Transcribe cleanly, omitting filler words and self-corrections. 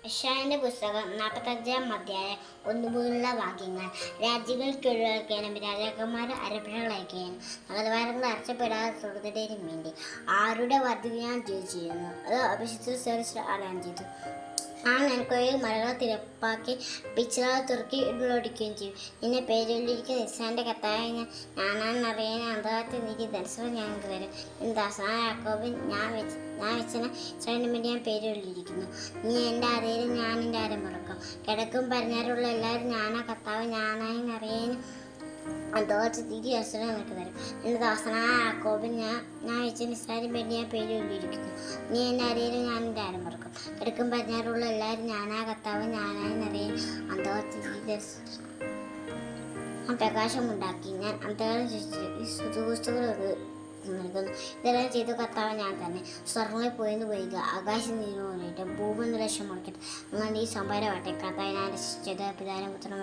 യശയ്യാവിന്റെ പുസ്തകം 45-ാം അധ്യായം 1 മുതലുള്ള വാക്യങ്ങൾ. രാജ്യങ്ങൾ കീഴടക്കാനും രാജാക്കന്മാരെ അരപ്പണകളയക്കാനും നഗരദ്വാരങ്ങൾ അടച്ചപ്പെടാതെ തുടരുന്നതിനും വേണ്ടി ആരുടെ വർദ്ധന ഞാൻ ജയിച്ചിരുന്നു. അത് അഭിഷിക്തർ ആലയം ചെയ്തു. ഞാൻ നിനക്കൊരു മലകളെ തിരപ്പാക്കി പിച്ചള തുറക്കി ഇടലൊടിക്കുകയും ചെയ്യും. നിന്നെ പേരൊല്ലിരിക്കുന്ന ഇസ്രായേലിന്റെ കർത്താവായ ഞാനാണെന്നറിയാൻ അന്ധകാരത്തിൽ നീക്കി ദർശനം ഞങ്ങൾക്ക് തരും. എന്റെ ദാസനായ യാക്കോബിൻ ഞാൻ വെച്ചന ഇസ്രായേലിന് വേണ്ടി ഞാൻ പേരൊല്ലിയിരിക്കുന്നു. നീ എൻ്റെ ആരെയും ഞാൻ എൻ്റെ ആരും മറക്കും. കിഴക്കും പടിഞ്ഞാറുള്ള എല്ലാവരും ഞാനാ കർത്താവ് ഞാനായെന്നറിയാനും അന്ധകാരത്തിൽ നീക്കി ദർശനം നിനക്ക് തരും. എൻ്റെ ദാസനായ യാക്കോബിൻ ഞാൻ വെച്ചന ഇസ്രായേലിന് വേണ്ടി ഞാൻ പേരൊല്ലിയിരിക്കുന്നു. നീ എൻ്റെ ആരെയും ഞാൻ എൻ്റെ ആരും മറക്കും. കിഴക്കും പടിഞ്ഞാറുള്ള എല്ലാവരും ഞാനാ കർത്താവ് ഞാനായെന്നറിയാൻ അന്ധകാരത്തിൽ പ്രകാശമുണ്ടാക്കി. ഞാൻ അന്ധകാരം സുതുപുസ്തകൾ നൽകുന്നു. ഇതെല്ലാം ചെയ്തു കർത്താവ് ഞാൻ തന്നെ. സ്വർണ്ണങ്ങൾ പൊയ്തു പോയിക, ആകാശം നീരുപോയിട്ട് ഭൂമി നിലക്ഷം മുടക്കട്ടെ. അങ്ങനെ ഈ സംഭാരമാട്ടെ കർത്താവ് ഞാൻ രക്ഷിച്ചത് പിതാവിനും പുത്രനും